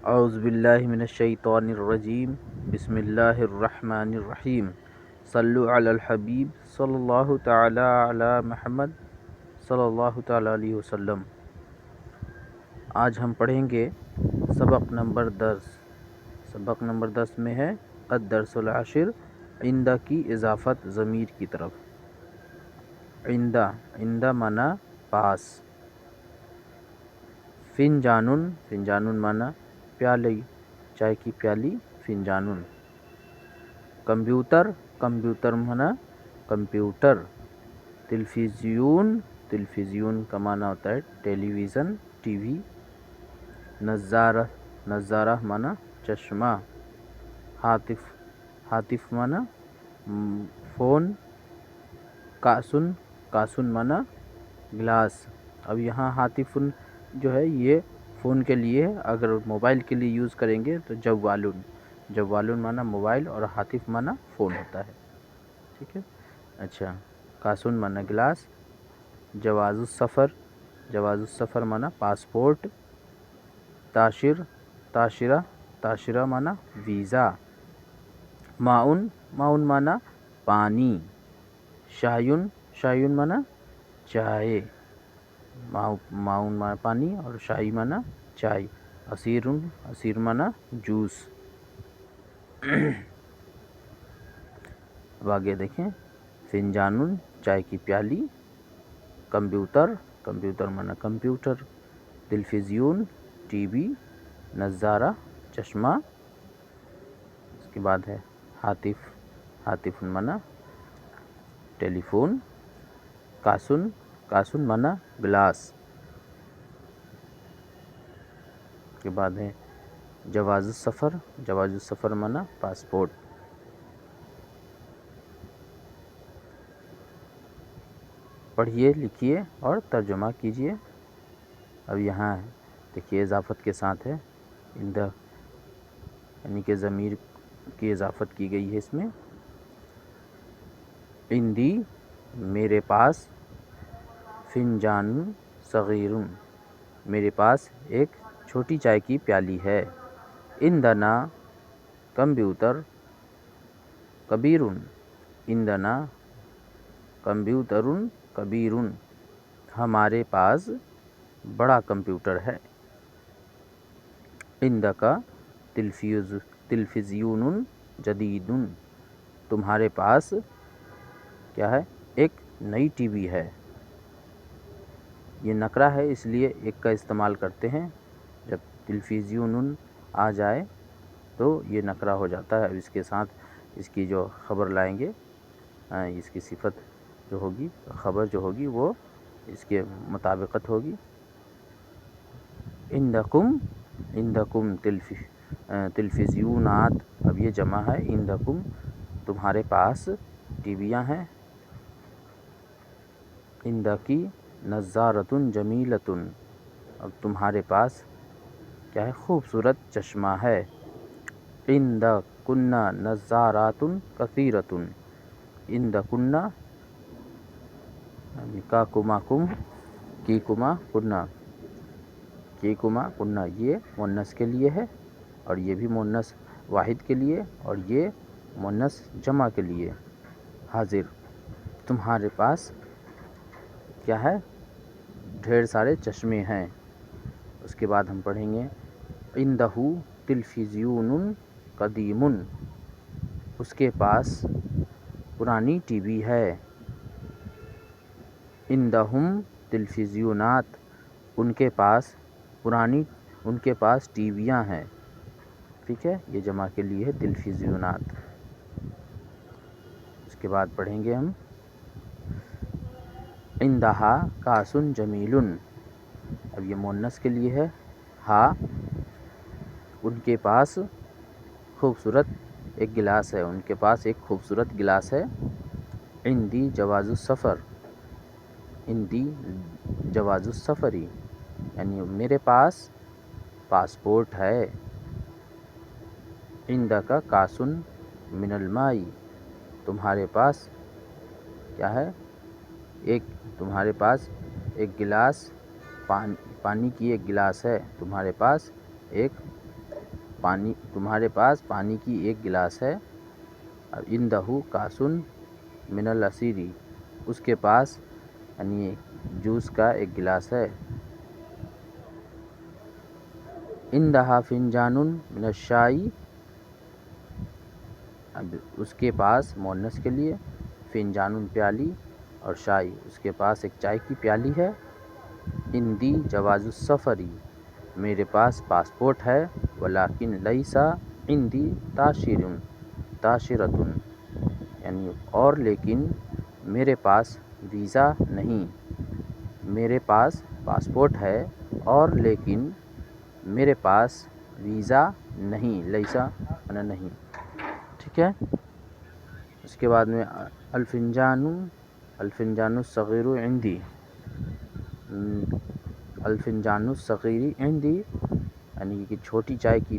اعوذ باللہ من الشیطان الرجیم، بسم اللہ الرحمن الرحیم، صلو علی الحبیب صلی اللہ تعالی علی محمد صلی اللہ تعالی علیہ وسلم۔ آج ہم پڑھیں گے سبق نمبر 10۔ سبق نمبر 10 میں ہے الدرس العاشر، عندہ کی اضافت ضمیر کی طرف۔ عندہ معنی پاس، فنجانن فنجانن معنی پیالی، چائے کی پیالی، فنجانن۔ کمپیوٹر معنی کمپیوٹر۔ تلفزیون کا معنی ہوتا ہے ٹیلی ویژن، ٹی وی۔ نظارہ معنی چشمہ۔ ہاتف معنی فون۔ کاسن معنی گلاس۔ اب یہاں ہاتف جو ہے یہ فون کے لیے، اگر موبائل کے لیے یوز کریں گے تو جوالن معنی موبائل، اور ہاتف معنی فون ہوتا ہے، ٹھیک ہے۔ اچھا، کاسن معنی گلاس۔ جواز السفر معنی پاسپورٹ۔ تاشرہ معنی ویزا۔ معاون معنی پانی۔ شایون معنی چائے۔ معاون معنی پانی اور شائی معنی چائے۔ عصیر معنی جوس۔ اب آگے دیکھیں، فنجانن چائے کی پیالی۔ کمپیوٹر معنی کمپیوٹر۔ تلفزیون ٹی وی۔ نظارہ چشمہ۔ اس کے بعد ہے ہاتف معنی ٹیلی فون۔ کاسن معنی گلاس۔ اس کے بعد ہے جواز السفر معنی پاسپورٹ۔ پڑھیے، لکھیے اور ترجمہ کیجیے۔ اب یہاں دیکھیے اضافت کے ساتھ ہے عندہ، یعنی کہ ضمیر کی اضافت کی گئی ہے اس میں۔ عندی میرے پاس، فنجان صغیر میرے پاس ایک چھوٹی چائے کی پیالی ہے۔ عندنا کمپیوٹر کبیر، عندنا کمپیوٹر کبیر ہمارے پاس بڑا کمپیوٹر ہے۔ عندک تلفزیون جدید، تمہارے پاس کیا ہے؟ ایک نئی ٹی وی ہے۔ یہ نکرہ ہے اس لیے ایک کا استعمال کرتے ہیں، جب تلفزیون آ جائے تو یہ نکرہ ہو جاتا ہے۔ اب اس کے ساتھ اس کی جو خبر لائیں گے، اس کی صفت جو ہوگی، خبر جو ہوگی وہ اس کے مطابقت ہوگی۔ عندکم تلفزیونات، اب یہ جمع ہے، عندکم تمہارے پاس ٹی ویاں ہیں۔ عندکی نظارۃ جمیلۃ، اب تمہارے پاس کیا ہے؟ خوبصورت چشمہ ہے۔ عندکن نظارات کثیرۃ، عندکن کاکما کم، کیکما کنہ یہ مؤنث کے لیے ہے، اور یہ بھی مؤنث واحد کے لیے، اور یہ مؤنث جمع کے لیے۔ حاضر، تمہارے پاس کیا ہے؟ ڈھیر سارے چشمے ہیں۔ اس کے بعد ہم پڑھیں گے عندہ تلفزیون قدیم، اس کے پاس پرانی ٹی وی ہے۔ عندہم تلفزیونات، ان کے پاس ٹی ویاں ہیں، ٹھیک ہے، یہ جمع کے لیے ہے تلفزیونات۔ اس کے بعد پڑھیں گے ہم عندہا کاسن جمیل، اب یہ مؤنث کے لیے ہے، ہا ان کے پاس خوبصورت ایک گلاس ہے، ان کے پاس ایک خوبصورت گلاس ہے۔ عندی جواز السفر، عندی جواز السفری، یعنی میرے پاس پاسپورٹ ہے۔ عندک کاسن من الماء، تمہارے پاس کیا ہے؟ تمہارے پاس ایک گلاس پانی کی ایک گلاس ہے، تمہارے پاس ایک تمہارے پاس پانی کی ایک گلاس ہے. اب عندہ کاسن من العصیری، اس کے پاس یعنی جوس کا ایک گلاس ہے. عندہا فنجان من الشائی، اب اس کے پاس مؤنث کے لیے فنجان پیالی، اور شائی اس کے پاس ایک چائے کی پیالی ہے. عندی جواز السفری، میرے پاس پاسپورٹ ہے. ولیکن لیس عندی تاشرۃ، یعنی اور لیکن میرے پاس ویزا نہیں. میرے پاس پاسپورٹ ہے اور لیکن میرے پاس ویزا نہیں. لیسا معنی نہیں. ٹھیک ہے. اس کے بعد میں الفنجان الصغیر عندی، الفنجان الصغیر عندی یعنی کہ چھوٹی چائے کی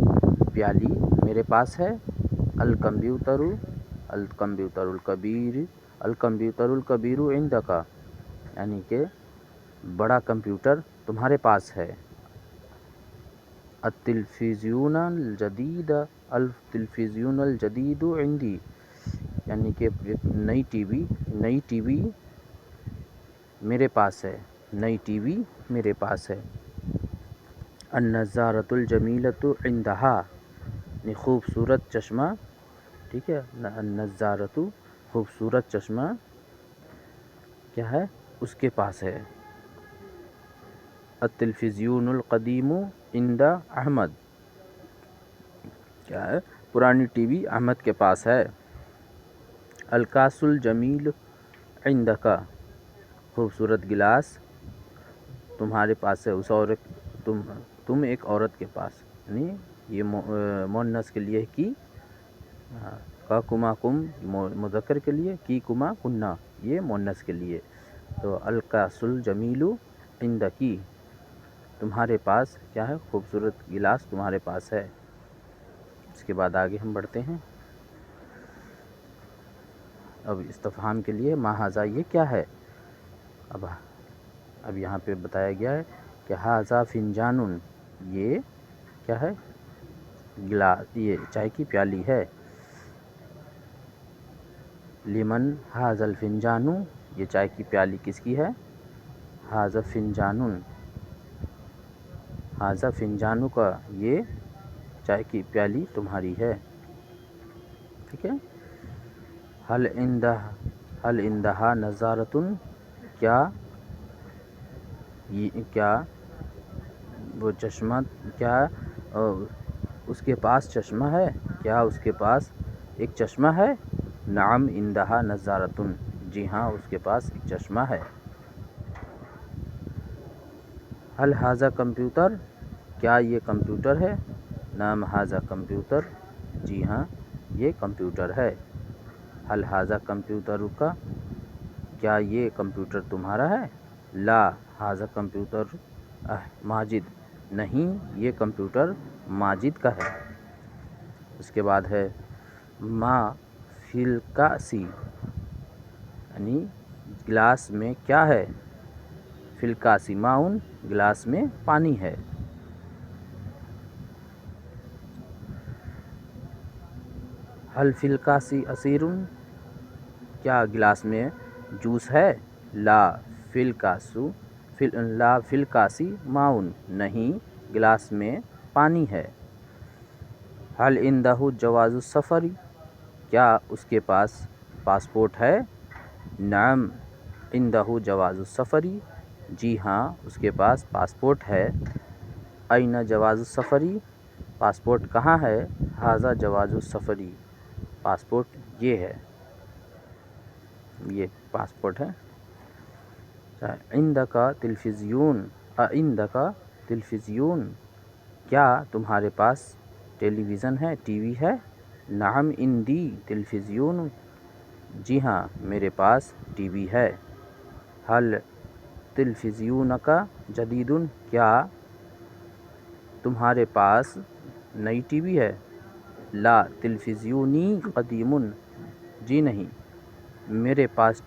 پیالی میرے پاس ہے. الکمپیوٹر الکبیر عندک، یعنی کہ بڑا کمپیوٹر تمہارے پاس ہے. التلفزیون الجدید عندی، یعنی کہ نئی ٹی وی میرے پاس ہے. نئی ٹی وی میرے پاس ہے. النضارۃ الجمیلۃ عندہا، یعنی خوبصورت چشمہ. ٹھیک ہے. النضارۃ خوبصورت چشمہ کیا ہے اس کے پاس ہے. التلفزیون القدیم عند احمد، کیا ہے پرانی ٹی وی احمد کے پاس ہے. الکاس الجمیل عندک، خوبصورت گلاس تمہارے پاس ہے. اس عورت تم ایک عورت کے پاس، یعنی یہ مؤنث کے لیے کی، کا کما کم مذکر کے لیے، کی کما کننا یہ مؤنث کے لیے. تو الکاس الجمیل عندکی، تمہارے پاس کیا ہے خوبصورت گلاس تمہارے پاس ہے. اس کے بعد آگے ہم بڑھتے ہیں. اب استفہام کے لیے ما ھذا، یہ کیا ہے. اب یہاں پہ بتایا گیا ہے کہ ھذا فنجان، یہ کیا ہے گلاس، یہ چائے کی پیالی ہے. لمن ھذا الفنجان، یہ چائے کی پیالی کس کی ہے. ھذا فنجان، ھذا فنجان کا، یہ چائے کی پیالی تمہاری ہے. ٹھیک ہے. حل عندہا نضارۃ، کیا وہ چشمہ، کیا اس کے پاس چشمہ ہے. کیا اس کے پاس ایک چشمہ ہے. نعم عندہا نضارۃ، جی ہاں اس کے پاس ایک چشمہ ہے. حل ھذا کمپیوٹر، کیا یہ کمپیوٹر ہے. نعم ھذا کمپیوٹر، جی ہاں یہ کمپیوٹر ہے. حل ھذا کمپیوٹرک، کیا یہ کمپیوٹر تمہارا ہے. لا ھذا کمپیوٹر ماجد، نہیں یہ کمپیوٹر ماجد کا ہے. اس کے بعد ہے ما فی الکأس، یعنی گلاس میں کیا ہے. فی الکأس ماء، گلاس میں پانی ہے. حل فی الکأس عصیر، کیا گلاس میں جوس ہے. لا فی الکأس ماء، نہیں گلاس میں پانی ہے. حل عندہ جواز السفر، کیا اس کے پاس پاسپورٹ ہے. نعم عندہ جواز السفر، جی ہاں اس کے پاس پاسپورٹ ہے. این جواز السفر، پاسپورٹ کہاں ہے. ھذا جواز السفر، پاسپورٹ یہ ہے، یہ پاسپورٹ ہے. عندک تلفزیون، عندک تلفزیون، کیا تمہارے پاس ٹیلی ویژن ہے، ٹی وی ہے. نعم عندی تلفزیون، جی ہاں میرے پاس ٹی وی ہے. حل تلفزیونک جدید، کیا تمہارے پاس نئی ٹی وی ہے. لا تلفزیونی قدیم، جی نہیں میرے پاس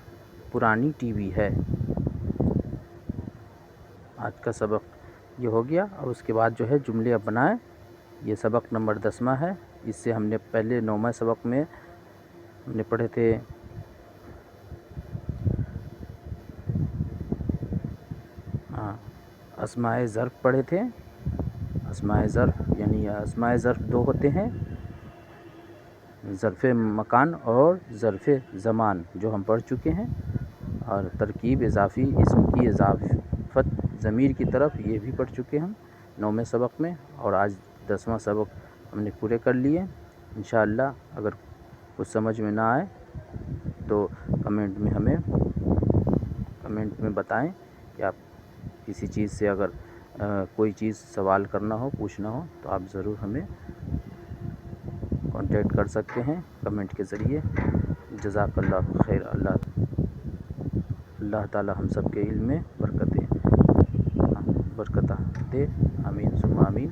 پرانی ٹی وی ہے. آج کا سبق یہ ہو گیا. اور اس کے بعد جو ہے جملے اب بنائیں. یہ سبق نمبر 10واں ہے۔ اس سے ہم نے پہلے 9ویں سبق میں ہم نے پڑھے تھے اسماء ظرف پڑھے تھے۔ اسماء ظرف یعنی اسماء ظرف 2 ہوتے ہیں، ظرف مکان اور ظرف زمان، جو ہم پڑھ چکے ہیں، اور ترکیب اضافی اسم کی اضافت ضمیر کی طرف، یہ بھی پڑھ چکے ہم 9ویں سبق میں، اور آج 10واں سبق ہم نے پورے کر لیے۔ انشاءاللہ اگر کچھ سمجھ میں نہ آئے تو کمنٹ میں بتائیں کہ آپ کسی چیز سے اگر کوئی چیز سوال کرنا ہو، پوچھنا ہو، تو آپ ضرور ہمیں کانٹیکٹ کر سکتے ہیں کمنٹ کے ذریعے۔ جزاک اللہ خیر۔ اللہ تعالی ہم سب کے علم میں برکت دے، آمین ثم آمین۔